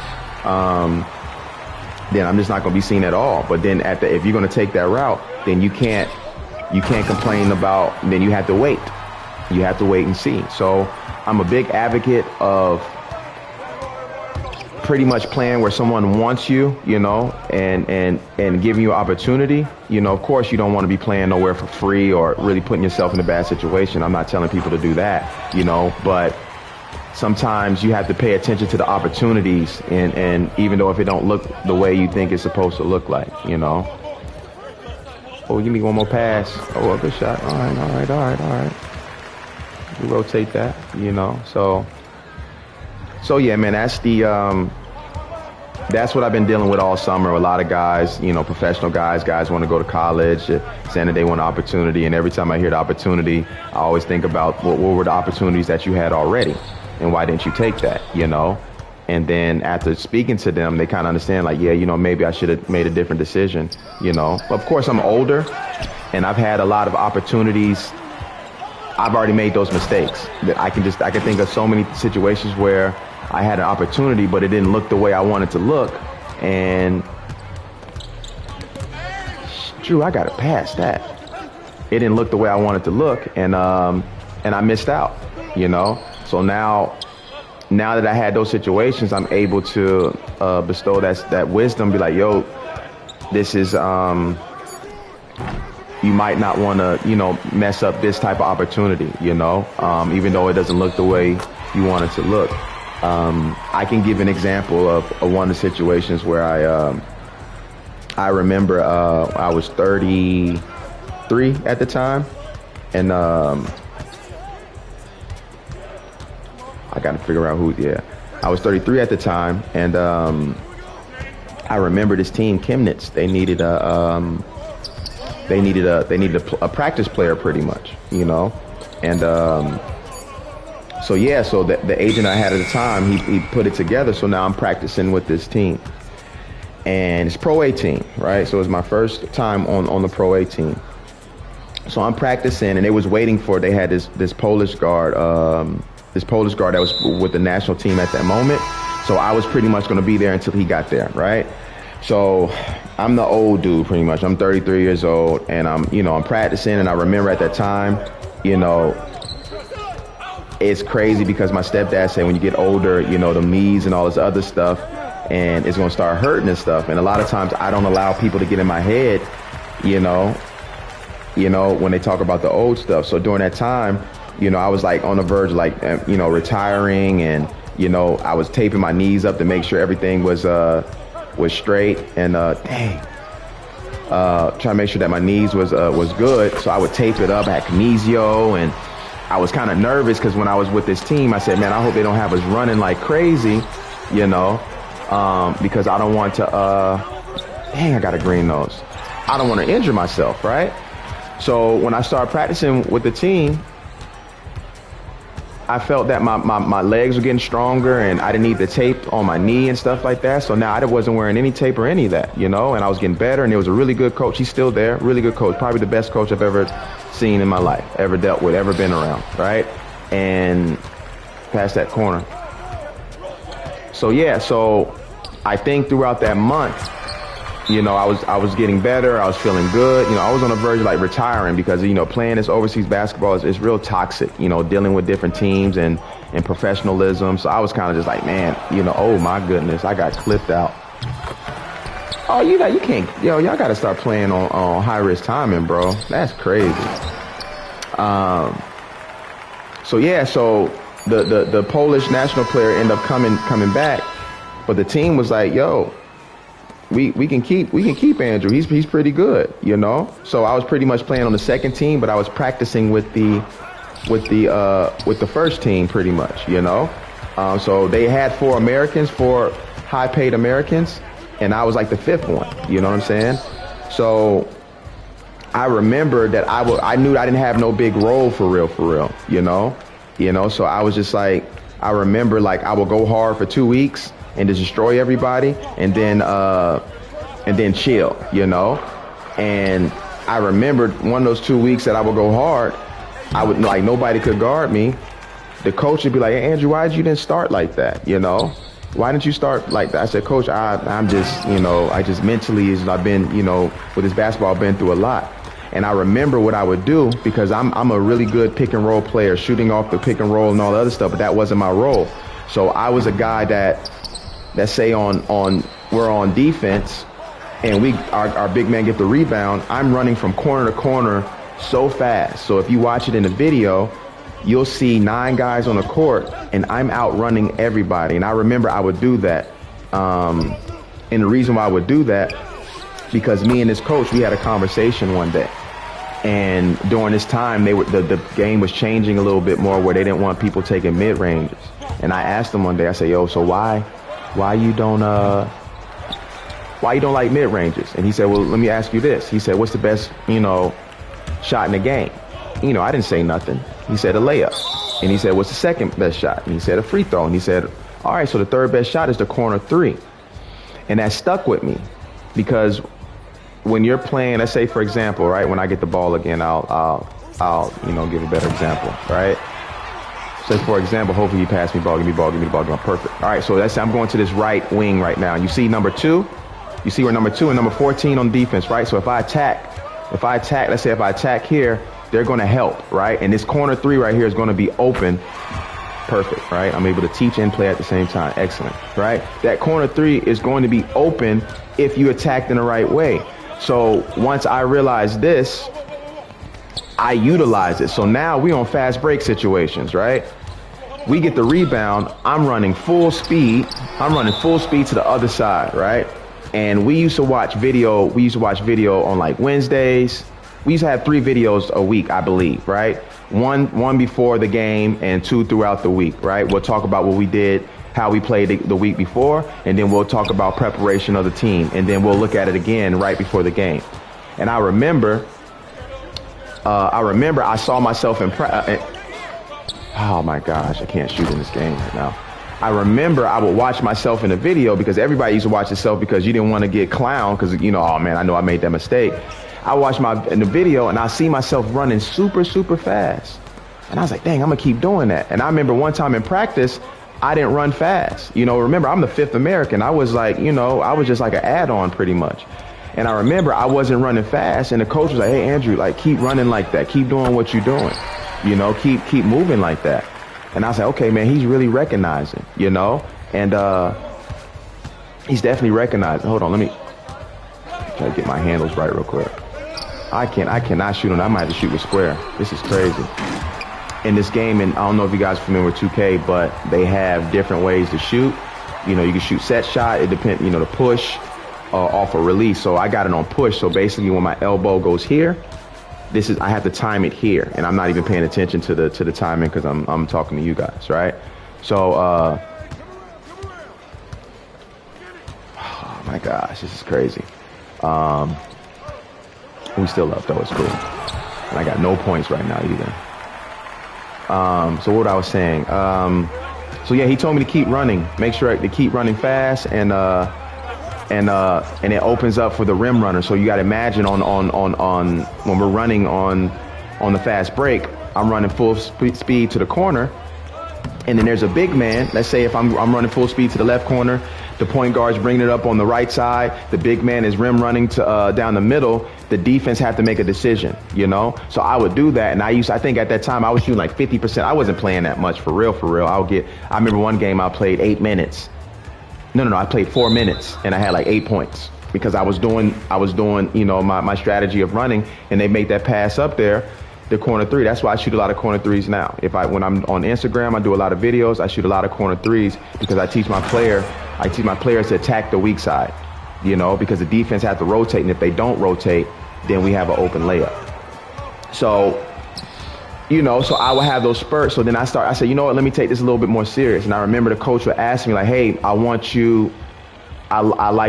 then I'm just not going to be seen at all. But then if you're going to take that route, then you can't complain about, then you have to wait. You have to wait and see. So I'm a big advocate of pretty much playing where someone wants you, you know, and giving you opportunity. You know, of course you don't want to be playing nowhere for free or really putting yourself in a bad situation. I'm not telling people to do that, you know, but sometimes you have to pay attention to the opportunities, and even though if it don't look the way you think it's supposed to look like, you know. Oh, give me one more pass. Oh, a good shot. All right. We rotate that, you know. So yeah, man, that's what I've been dealing with all summer. A lot of guys, you know, professional guys want to go to college, saying that they want an opportunity. And every time I hear the opportunity, I always think about what were the opportunities that you had already, and why didn't you take that, you know? And then after speaking to them, they kind of understand, like, yeah, you know, maybe I should have made a different decision, you know. Of course, I'm older, and I've had a lot of opportunities. I've already made those mistakes. I can think of so many situations where I had an opportunity, but it didn't look the way I wanted to look. And Drew, I got to pass that. It didn't look the way I wanted to look, and I missed out, you know. So now that I had those situations, I'm able to bestow that wisdom, be like, yo, this is, you might not want to, you know, mess up this type of opportunity, you know, even though it doesn't look the way you want it to look. I can give an example of one of the situations where I remember I was 30, 33 at the time, and I got to figure out who. Yeah, I was 33 at the time, and I remember this team, Chemnitz. They needed a practice player, pretty much, you know, and so yeah, so the agent I had at the time, he put it together. So now I'm practicing with this team, and it's Pro A team, right? So it was my first time on the Pro A team. So I'm practicing, and they was waiting for. They had this Polish guard that was with the national team at that moment. So I was pretty much going to be there until he got there, right? So I'm the old dude, pretty much. I'm 33 years old, and I'm practicing, and I remember at that time, you know, it's crazy because my stepdad said when you get older, you know, the knees and all this other stuff, and it's going to start hurting and stuff. And a lot of times I don't allow people to get in my head, you know, when they talk about the old stuff. So during that time, you know, I was like on the verge of like, you know, retiring, and, you know, I was taping my knees up to make sure everything was straight, and trying to make sure that my knees was good. So I would tape it up. I had kinesio, and I was kind of nervous because when I was with this team, I said, man, I hope they don't have us running like crazy, you know, because I don't want to, I got a green nose. I don't want to injure myself, right? So when I started practicing with the team, I felt that my legs were getting stronger, and I didn't need the tape on my knee and stuff like that. So now I wasn't wearing any tape or any of that, you know, and I was getting better. And there was a really good coach. He's still there. Really good coach. Probably the best coach I've ever seen in my life, ever dealt with, ever been around, right? And past that corner. So, yeah, so I think throughout that month, you know, I was getting better. I was feeling good. You know, I was on the verge of like retiring because, you know, playing this overseas basketball is real toxic, you know, dealing with different teams and professionalism. So I was kind of just like, man, you know, oh my goodness, I got clipped out. Oh, you can't, y'all got to start playing on high risk timing, bro. That's crazy. So yeah, so the Polish national player ended up coming back, but the team was like, yo, we can keep Andrew. He's pretty good, you know. So I was pretty much playing on the second team, but I was practicing with the first team pretty much, you know. So they had four high-paid Americans, and I was like the fifth one. You know what I'm saying? So I remember that I knew I didn't have no big role for real, you know. So I was just like, I remember like I would go hard for 2 weeks and to destroy everybody, and then chill, you know. And I remembered one of those 2 weeks that I would go hard, I would like nobody could guard me. The coach would be like, hey, Andrew, why did you didn't start like that? You know, why didn't you start like that? I said, Coach, I'm just, you know, I just mentally, I've been, you know, with this basketball, I've been through a lot. And I remember what I would do because I'm a really good pick and roll player, shooting off the pick and roll and all the other stuff, but that wasn't my role. So I was a guy that say we're on defense and our big man get the rebound, I'm running from corner to corner so fast. So if you watch it in the video, you'll see 9 guys on the court and I'm outrunning everybody. And I remember I would do that. And the reason why I would do that, because me and this coach, we had a conversation one day. And during this time, the game was changing a little bit more where they didn't want people taking mid-ranges. And I asked him one day, I said, yo, so why you don't like mid-ranges? And he said, well, let me ask you this. He said, what's the best, you know, shot in the game? You know, I didn't say nothing. He said a layup. And he said, what's the second best shot? And he said a free throw. And he said, all right, so the third best shot is the corner three. And that stuck with me because when you're playing, let's say, for example, right, when I get the ball again, I'll you know, give a better example, right? So, for example, hopefully you pass me the ball, give me the ball, perfect. All right, so let's say I'm going to this right wing right now. You see number 2? You see where number 2 and number 14 on defense, right? So if I attack, let's say if I attack here, they're going to help, right? And this corner 3 right here is going to be open. Perfect, right? I'm able to teach and play at the same time. Excellent, right? That corner 3 is going to be open if you attacked in the right way. So once I realized this, I utilize it. So now we on fast break situations, right? We get the rebound. I'm running full speed. To the other side, right? And we used to watch video on like Wednesdays, we used to have 3 videos a week, I believe, right? One before the game and 2 throughout the week, right? We'll talk about what we did, how we played the week before, and then we'll talk about preparation of the team, and then we'll look at it again right before the game. And I remember I saw myself in oh my gosh, I can't shoot in this game right now. I remember I would watch myself in the video, because everybody used to watch itself because you didn't want to get clowned, because, you know, oh man, I know I made that mistake. I watched in the video and I see myself running super, super fast. And I was like, dang, I'm gonna keep doing that. And I remember one time in practice, I didn't run fast. You know, remember, I'm the 5th American. I was like, you know, I was just like an add-on pretty much. And I remember I wasn't running fast, and the coach was like, hey, Andrew, like, keep running like that. Keep doing what you're doing. You know, keep moving like that. And I was like, okay, man, he's really recognizing, you know? And he's definitely recognizing. Hold on, let me try to get my handles right real quick. I cannot shoot on. I might have to shoot with square. This is crazy. In this game, and I don't know if you guys are familiar with 2K, but they have different ways to shoot. You know, you can shoot set shot. It depends, you know, the push off a release. So I got it on push. So basically when my elbow goes here, I have to time it here, and I'm not even paying attention to the timing, because I'm talking to you guys, right? So oh my gosh, this is crazy. We still up though, it's cool. And I got no points right now either. So what I was saying, so yeah, he told me to keep running, make sure to keep running fast, and it opens up for the rim runner. So you got to imagine on when we're running on the fast break, I'm running full speed to the corner, and then there's a big man. Let's say if I'm running full speed to the left corner, the point guard's bringing it up on the right side, the big man is rim running to down the middle. The defense have to make a decision, you know? So I would do that, and I think at that time I was shooting like 50%. I wasn't playing that much for real. I remember one game I played 8 minutes. No, I played 4 minutes, and I had like 8 points, because I was doing, you know, my strategy of running, and they make that pass up there, the corner 3. That's why I shoot a lot of corner 3s now. When I'm on Instagram, I do a lot of videos. I shoot a lot of corner 3s, because I teach my players to attack the weak side, you know, because the defense has to rotate, and if they don't rotate, then we have an open layup. So, you know, so I would have those spurts. So then I said, you know what, let me take this a little bit more serious. And I remember the coach would ask me like, hey, I like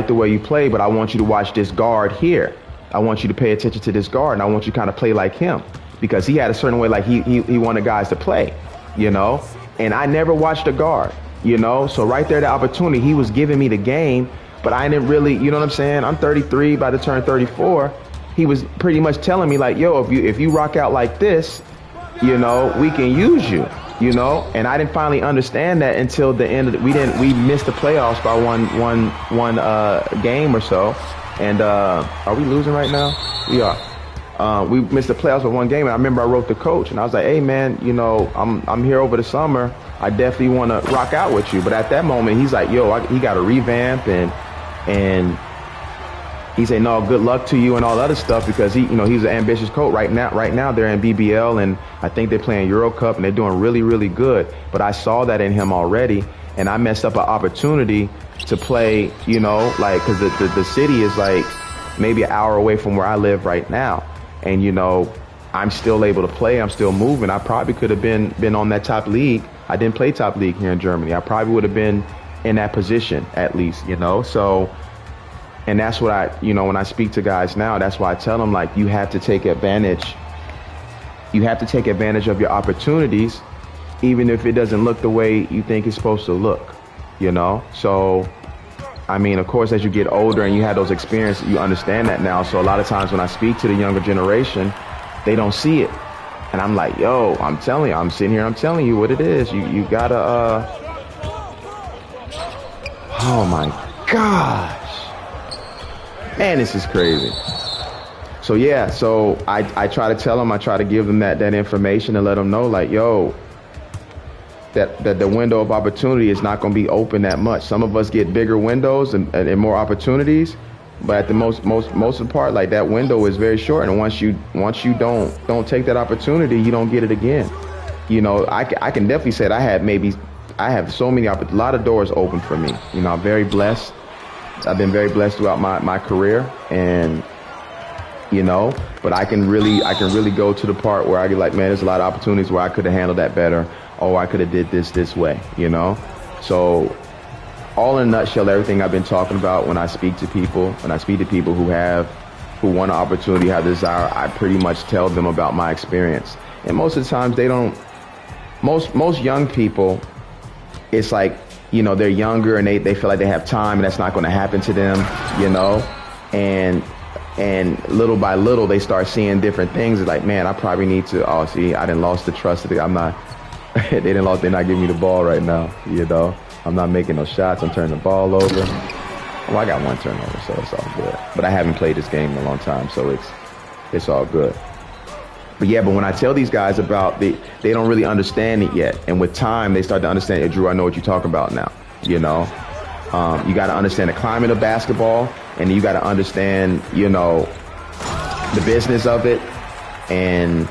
the way you play, but I want you to watch this guard here. I want you to pay attention to this guard, and I want you to kind of play like him, because he had a certain way, like he wanted guys to play, you know, and I never watched a guard, you know. So right there, the opportunity, he was giving me the game, but I didn't really, you know what I'm saying? I'm 33, about to turn 34. He was pretty much telling me like, yo, if you rock out like this, you know, we can use you, you know. And I didn't finally understand that until the end of we missed the playoffs by one game or so. And are we losing right now? We are. We missed the playoffs by 1 game, and I remember I wrote the coach, and I was like, hey man, you know, I'm here over the summer. I definitely want to rock out with you. But at that moment, he's like, yo, he got to revamp, and he said, no, good luck to you and all other stuff, because he's an ambitious coach. Right now they're in BBL, and I think they're playing Euro Cup, and they're doing really, really good. But I saw that in him already, and I messed up an opportunity to play, you know, like, because the city is like maybe an hour away from where I live right now. And, you know, I'm still able to play. I'm still moving. I probably could have been on that top league. I didn't play top league here in Germany. I probably would have been in that position at least, you know. So, and that's what when I speak to guys now, that's why I tell them, like, you have to take advantage. You have to take advantage of your opportunities, even if it doesn't look the way you think it's supposed to look, you know. So, I mean, of course, as you get older and you have those experiences, you understand that now. So a lot of times when I speak to the younger generation, they don't see it. And I'm like, yo, I'm sitting here, I'm telling you what it is. You gotta, oh my gosh. Man, this is crazy. So yeah, so I try to tell them, I try to give them that information and let them know, like, yo, that the window of opportunity is not going to be open that much. Some of us get bigger windows and more opportunities, but at the most part, like, that window is very short. And once you don't take that opportunity, you don't get it again. You know, I can definitely say that I have so many, a lot of doors open for me. You know, I'm very blessed. I've been very blessed throughout my career, and you know. But I can really go to the part where I get like, man, there's a lot of opportunities where I could have handled that better, or I could have did this way, you know. So all in a nutshell, everything I've been talking about when I speak to people, who want an opportunity, have desire, I pretty much tell them about my experience. And most of the times they don't, most young people, it's like, you know, they're younger and they feel like they have time and that's not going to happen to them, you know, and little by little they start seeing different things. It's like, man, I probably need to, oh, see, I didn't lost the trust of it. I'm not, they're not giving me the ball right now, you know. I'm not making no shots. I'm turning the ball over. Well, I got one turnover, so it's all good. But I haven't played this game in a long time, so it's all good. But yeah, but when I tell these guys about they don't really understand it yet. And with time, they start to understand, hey, Drew, I know what you're talking about now, you know. You got to understand the climate of basketball, and you got to understand, you know, the business of it, and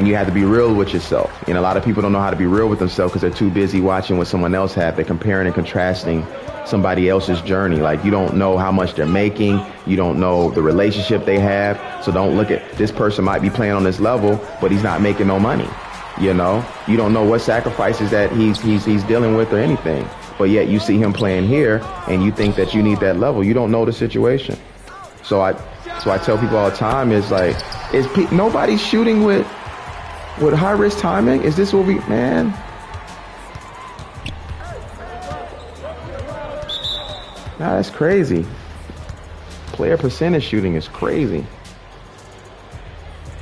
you have to be real with yourself. And a lot of people don't know how to be real with themselves because they're too busy watching what someone else has. They're comparing and contrasting somebody else's journey. Like, you don't know how much they're making. You don't know the relationship they have. So don't look at this person might be playing on this level, but he's not making no money. You know, you don't know what sacrifices that he's dealing with or anything. But yet you see him playing here and you think that you need that level. You don't know the situation. So I tell people all the time is like, nobody's shooting with high risk timing? Is this what man? Nah, that's crazy. Player percentage shooting is crazy.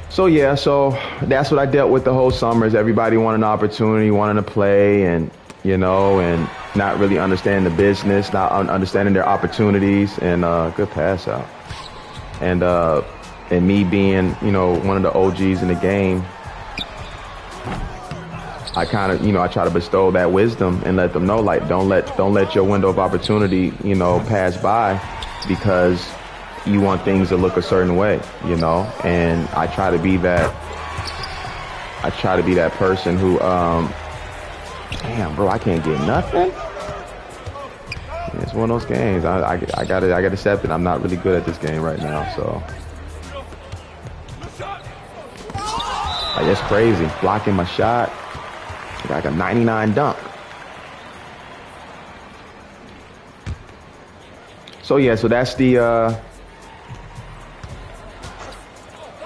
So yeah, so that's what I dealt with the whole summer, is everybody wanted an opportunity, wanting to play, and, you know, and not really understanding the business, not understanding their opportunities, and good pass out. And me being, you know, one of the OGs in the game, I kind of, you know, I try to bestow that wisdom and let them know, like, don't let your window of opportunity, you know, pass by because you want things to look a certain way, you know. And I try to be that person who, damn, bro, I can't get nothing. It's one of those games. I gotta accept it. I'm not really good at this game right now, so. Like, it's crazy. Blocking my shot. Like a 99 dunk. So yeah, so that's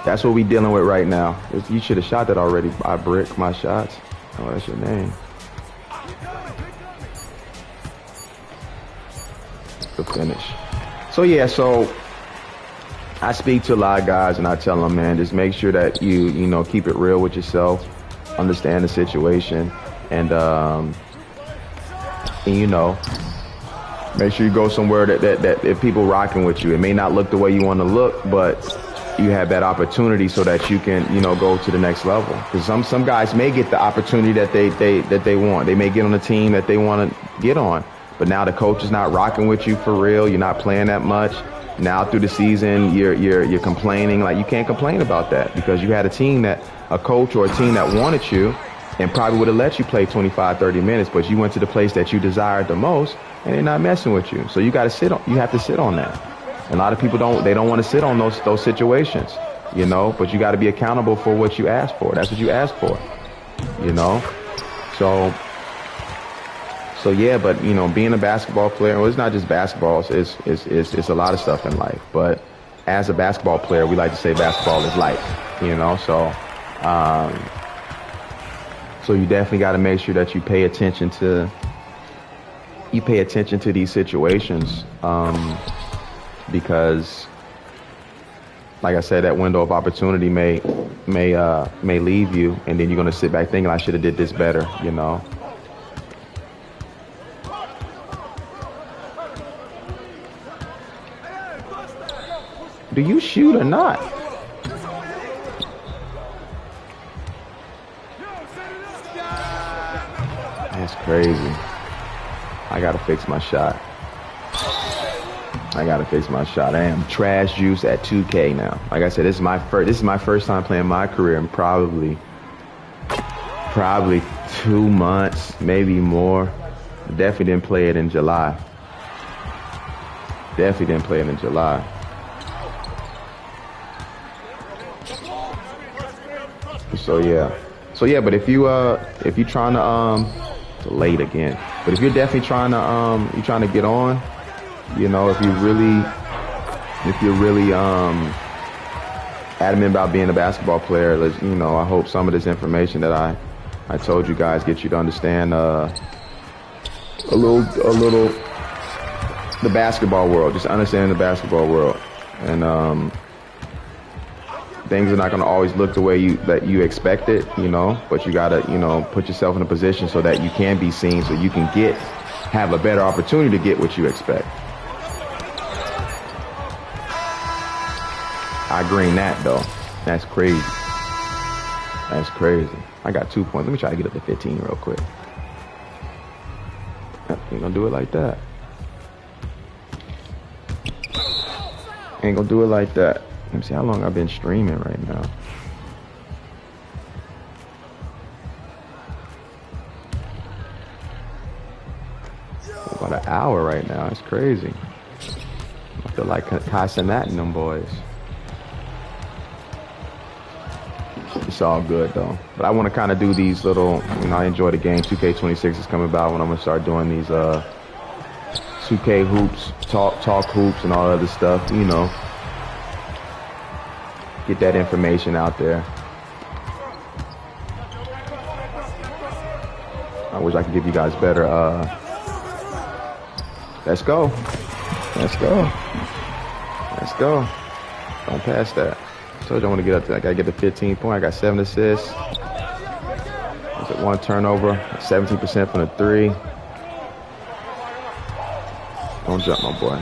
that's what we dealing with right now. You should have shot that already. I brick my shots. Oh, that's your name. The finish. So yeah, so I speak to a lot of guys and I tell them, man, just make sure that you know, keep it real with yourself. Understand the situation, and you know, make sure you go somewhere that if people rocking with you, it may not look the way you want to look, but you have that opportunity so that you can, you know, go to the next level. Because some guys may get the opportunity that they want. They may get on a team that they want to get on, but now the coach is not rocking with you for real. You're not playing that much. Now through the season, you're complaining. Like, you can't complain about that because you had a coach or a team that wanted you and probably would have let you play 25, 30 minutes, but you went to the place that you desired the most and they're not messing with you. So you have to sit on that. And a lot of people don't want to sit on those situations, you know, but you got to be accountable for what you asked for. That's what you asked for, you know? So yeah, but, you know, being a basketball player, well, it's not just basketball, it's a lot of stuff in life. But as a basketball player, we like to say basketball is life, you know? So you definitely got to make sure that you pay attention to these situations, because, like I said, that window of opportunity may leave you, and then you're gonna sit back thinking, I should have did this better, you know. Do you shoot or not? That's crazy. I gotta fix my shot. I am trash juice at 2K now. Like I said, this is my first time playing my career in probably 2 months, maybe more. Definitely didn't play it in July. So yeah, but if you're trying to it's late again. But if you're definitely trying to get on, you know, if you're really adamant about being a basketball player, you know, I hope some of this information that I told you guys get you to understand a little the basketball world, just understanding the basketball world. And things are not going to always look the way you expect it, you know, but you got to, you know, put yourself in a position so that you can be seen, so you can have a better opportunity to get what you expect. I green that though. That's crazy. That's crazy. I got 2 points. Let me try to get up to 15 real quick. Ain't gonna do it like that. Ain't gonna do it like that. Let me see how long I've been streaming right now. About an hour right now. It's crazy. I feel like cussing that in them boys. It's all good though. But I want to kind of do these little, you know, I enjoy the game. 2K26 is coming about when I'm gonna start doing these 2K hoops, talk hoops and all other stuff, you know. Get that information out there. I wish I could give you guys better let's go. Let's go. Let's go. Don't pass that. I told you I want to get up to, I gotta get to 15 points. I got 7 assists. Was it 1 turnover? 17% from the 3. Don't jump, my boy.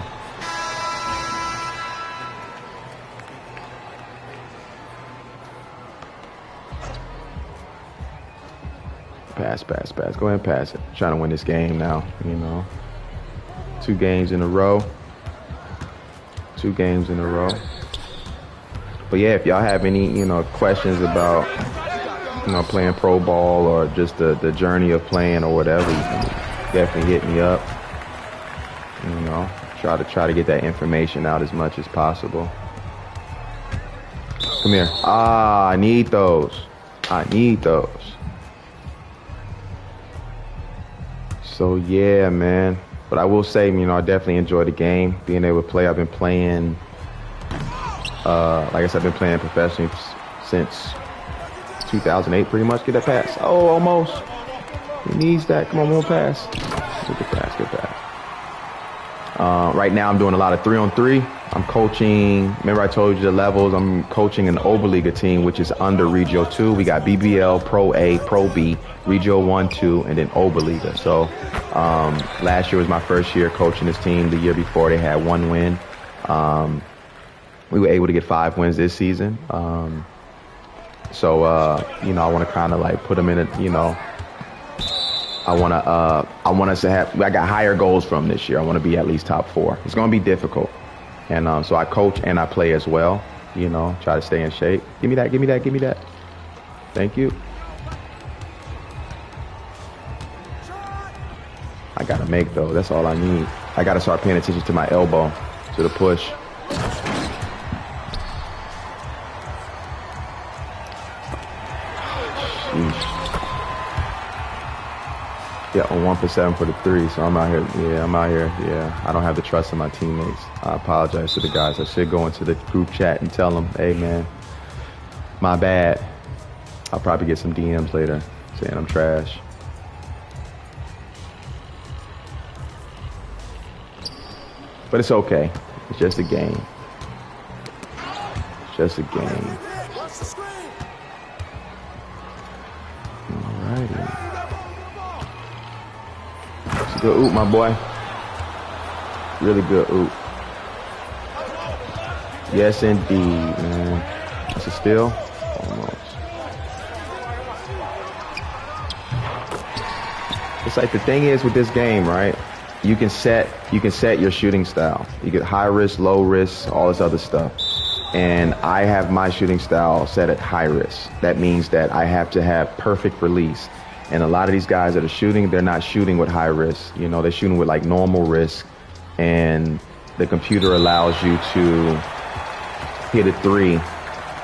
Pass. Go ahead and pass it. Trying to win this game now, you know. 2 games in a row. 2 games in a row. But yeah, if y'all have any, you know, questions about, you know, playing pro ball or just the journey of playing or whatever, you can definitely hit me up. You know, try to get that information out as much as possible. Come here. I need those. So yeah, man. But I will say, you know, I definitely enjoy the game, being able to play. I've been playing, like I said, I've been playing professionally since 2008, pretty much. Get that pass. Oh, almost. He needs that. Come on, one pass. Good pass. Right now, I'm doing a lot of 3-on-3. I'm coaching. Remember, I told you the levels. I'm coaching an Oberliga team, which is under Regio 2. We got BBL, Pro A, Pro B, Regio 1, 2, and then Oberliga. So last year was my first year coaching this team. The year before, they had 1 win. We were able to get 5 wins this season. So you know, I want to kind of like put them in a, you know, I want us to have, I got higher goals from this year. I want to be at least top 4. It's going to be difficult. And so I coach and I play as well, you know, try to stay in shape. Give me that. Thank you. I got to make though. That's all I need. I got to start paying attention to my elbow, to the push. Sheesh. Yeah, on 1 for 7 for the 3. So I'm out here. Yeah, I don't have the trust in my teammates. I apologize to the guys. I should go into the group chat and tell them, hey, man, my bad. I'll probably get some DMs later saying I'm trash. But it's okay. It's just a game. It's just a game. Alrighty. It's a good oop, my boy. Really good oop. Yes, indeed, man. That's a steal? Almost. It's like the thing is with this game, right? You can set your shooting style. You get high risk, low risk, all this other stuff. And I have my shooting style set at high risk. That means that I have to have perfect release. And a lot of these guys that are shooting, they're not shooting with high risk. You know, they're shooting with like normal risk. And the computer allows you to hit a 3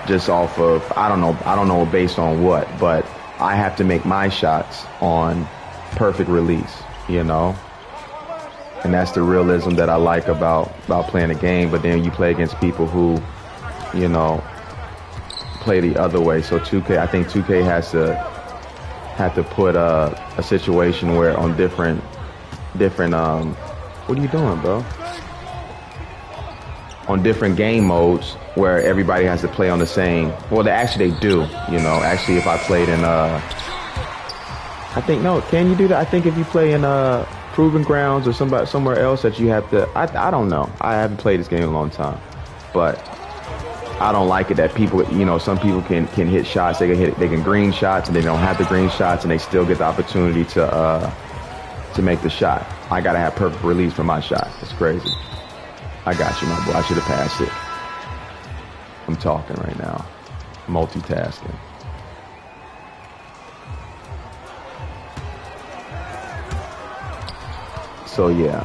just off of, I don't know based on what, but I have to make my shots on perfect release, you know? And that's the realism that I like about playing the game. But then you play against people who, you know, play the other way. So 2K, I think 2K has to put a situation where on different what are you doing, bro? On different game modes where everybody has to play on the same. Well, they do, you know. Actually, if I played in I think, no, can you do that? I think if you play in Proving Grounds or somewhere else that you have to, I don't know. I haven't played this game in a long time, but I don't like it that people, you know, some people can hit shots. They can green shots and they don't have the green shots and they still get the opportunity to make the shot. I gotta have perfect release for my shot. It's crazy. I got you, my boy. I should have passed it. I'm talking right now. Multitasking. So yeah.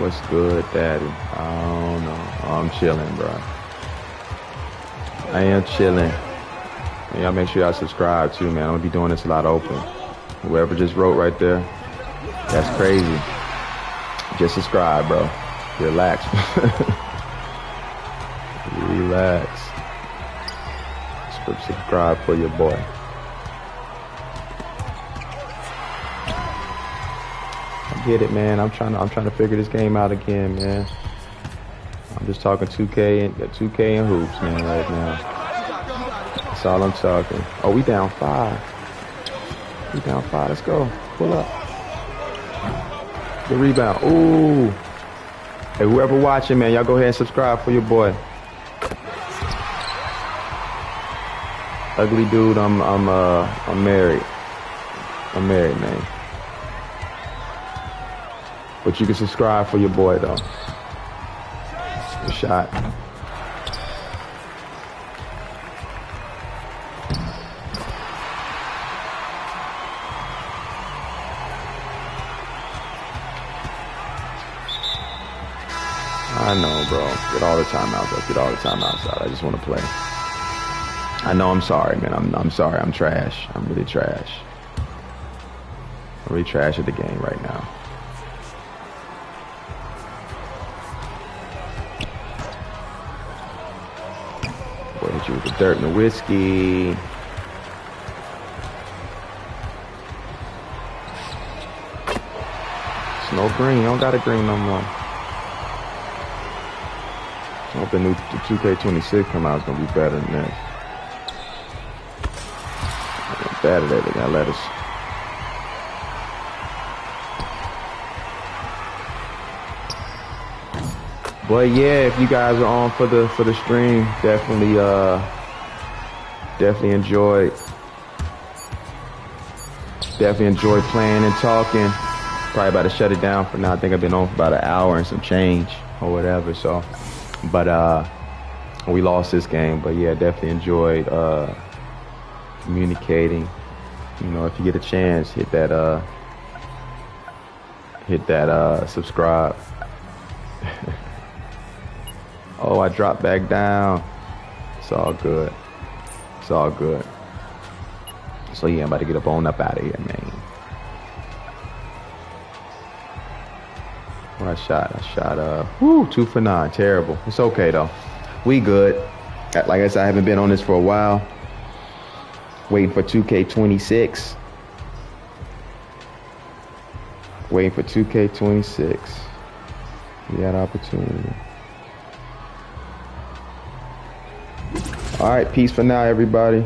What's good, Daddy? I don't know. I'm chilling, bro. I am chilling. Y'all make sure y'all subscribe too, man. I'm gonna be doing this a lot open. Whoever just wrote right there, that's crazy. Just subscribe, bro. Relax. Relax. Subscribe for your boy. I get it, man. I'm trying to figure this game out again, man. I'm just talking 2K and hoops, man, right now. That's all I'm talking. Oh, we down 5. We down 5. Let's go. Pull up. The rebound. Ooh. Hey, whoever watching, man, y'all go ahead and subscribe for your boy. Ugly dude, I'm married. I'm married, man. But you can subscribe for your boy, though. Good shot. I know, bro. Get all the timeouts up. Get all the timeouts out. I just want to play. I know. I'm sorry, man. I'm sorry. I'm trash. I'm really trash. I'm really trash at the game right now. Boy, hit you with the dirt and the whiskey. It's no green. You don't got a green no more. I hope the new 2K26 come out is gonna be better than this. Better they got lettuce. But yeah, if you guys are on for the stream, definitely enjoy playing and talking. Probably about to shut it down for now. I think I've been on for about an hour and some change or whatever. So, but we lost this game. But yeah, definitely enjoyed communicating. You know, if you get a chance, hit that subscribe. Oh, I dropped back down. It's all good. It's all good. So yeah, I'm about to get up out of here, man. What I shot 2 for 9. Terrible. It's okay though. We good. Like I said, I haven't been on this for a while. Waiting for 2K26. Waiting for 2K26. We got opportunity. All right, peace for now, everybody.